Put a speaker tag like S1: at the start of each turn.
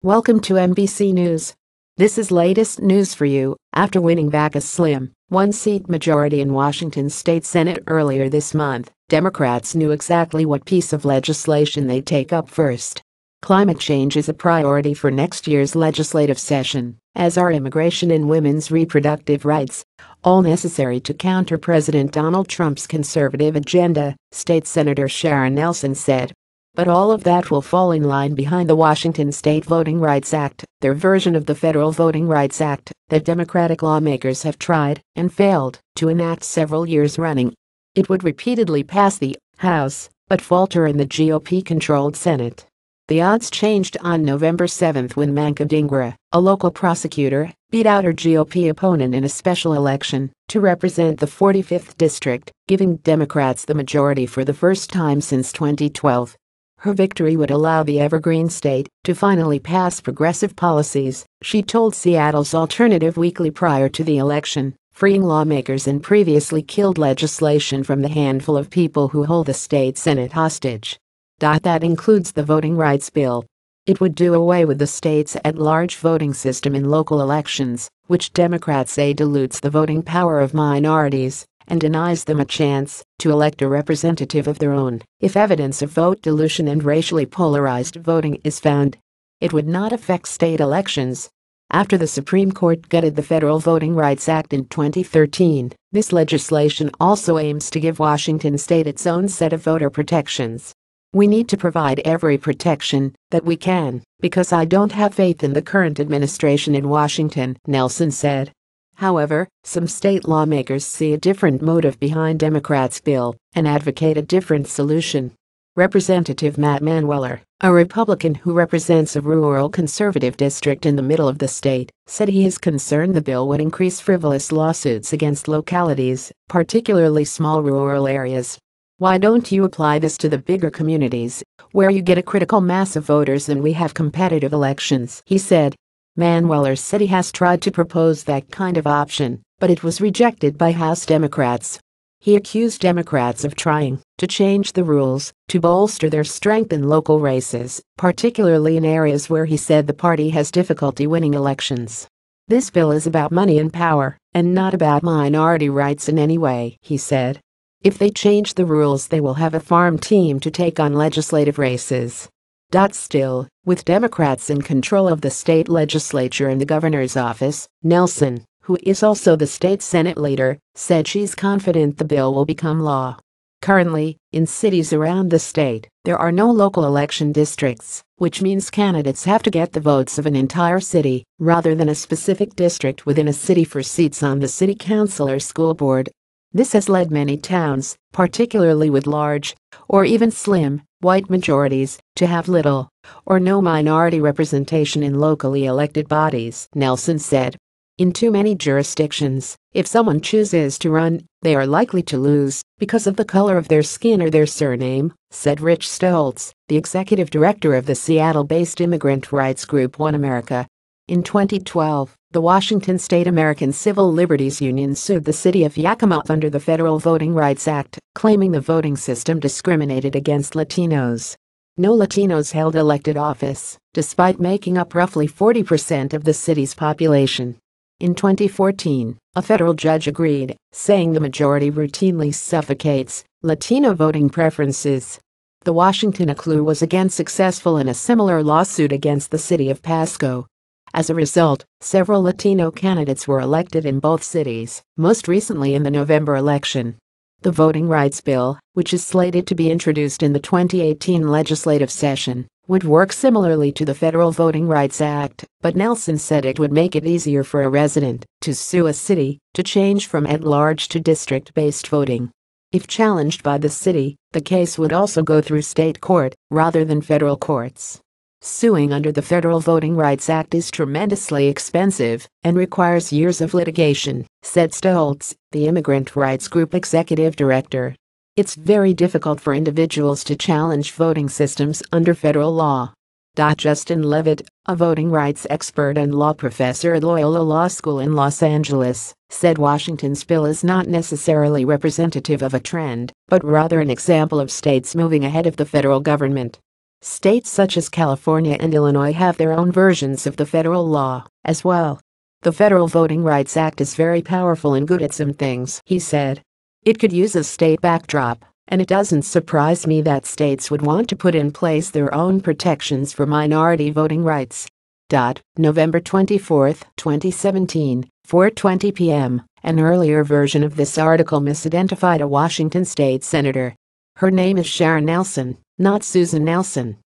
S1: Welcome to NBC News. This is latest news for you. After winning back a slim one-seat majority in Washington State Senate earlier this month, Democrats knew exactly what piece of legislation they'd take up first. Climate change is a priority for next year's legislative session, as are immigration and women's reproductive rights, all necessary to counter President Donald Trump's conservative agenda, State Senator Sharon Nelson said. But all of that will fall in line behind the Washington State Voting Rights Act, their version of the Federal Voting Rights Act that Democratic lawmakers have tried and failed to enact several years running. It would repeatedly pass the House, but falter in the GOP-controlled Senate. The odds changed on November 7 when Manka Dhingra, a local prosecutor, beat out her GOP opponent in a special election to represent the 45th District, giving Democrats the majority for the first time since 2012. Her victory would allow the evergreen state to finally pass progressive policies, she told Seattle's Alternative Weekly prior to the election, freeing lawmakers and previously killed legislation from the handful of people who hold the state Senate hostage. That includes the voting rights bill. It would do away with the state's at-large voting system in local elections, which Democrats say dilutes the voting power of minorities and denies them a chance to elect a representative of their own if evidence of vote dilution and racially polarized voting is found. It would not affect state elections. After the Supreme Court gutted the Federal Voting Rights Act in 2013, this legislation also aims to give Washington state its own set of voter protections. We need to provide every protection that we can, because I don't have faith in the current administration in Washington, Nelson said. However, some state lawmakers see a different motive behind Democrats' bill and advocate a different solution. Representative Matt Manueller, a Republican who represents a rural conservative district in the middle of the state, said he is concerned the bill would increase frivolous lawsuits against localities, particularly small rural areas. Why don't you apply this to the bigger communities, where you get a critical mass of voters and we have competitive elections, he said. Manueller said he has tried to propose that kind of option, but it was rejected by House Democrats. He accused Democrats of trying to change the rules to bolster their strength in local races, particularly in areas where he said the party has difficulty winning elections. This bill is about money and power, and not about minority rights in any way, he said. If they change the rules, they will have a farm team to take on legislative races. Still, with Democrats in control of the state legislature and the governor's office, Nelson, who is also the state Senate leader, said she's confident the bill will become law. Currently, in cities around the state, there are no local election districts, which means candidates have to get the votes of an entire city rather than a specific district within a city for seats on the city council or school board. This has led many towns, particularly with large, or even slim, white majorities, to have little or no minority representation in locally elected bodies, Nelson said. In too many jurisdictions, if someone chooses to run, they are likely to lose because of the color of their skin or their surname, said Rich Stoltz, the executive director of the Seattle-based immigrant rights group One America. In 2012, the Washington State American Civil Liberties Union sued the city of Yakima under the Federal Voting Rights Act, claiming the voting system discriminated against Latinos. No Latinos held elected office, despite making up roughly 40% of the city's population. In 2014, a federal judge agreed, saying the majority routinely suffocates Latino voting preferences. The Washington ACLU was again successful in a similar lawsuit against the city of Pasco. As a result, several Latino candidates were elected in both cities, most recently in the November election. The voting rights bill, which is slated to be introduced in the 2018 legislative session, would work similarly to the Federal Voting Rights Act, but Nelson said it would make it easier for a resident to sue a city to change from at-large to district-based voting. If challenged by the city, the case would also go through state court rather than federal courts. Suing under the Federal Voting Rights Act is tremendously expensive and requires years of litigation, said Stoltz, the immigrant rights group executive director. It's very difficult for individuals to challenge voting systems under federal law. Justin Levitt, a voting rights expert and law professor at Loyola Law School in Los Angeles, said Washington's bill is not necessarily representative of a trend, but rather an example of states moving ahead of the federal government. States such as California and Illinois have their own versions of the federal law, as well. The Federal Voting Rights Act is very powerful and good at some things, he said. It could use a state backdrop, and it doesn't surprise me that states would want to put in place their own protections for minority voting rights. November 24, 2017, 4:20 p.m., an earlier version of this article misidentified a Washington state senator. Her name is Sharon Nelson, not Susan Nelson.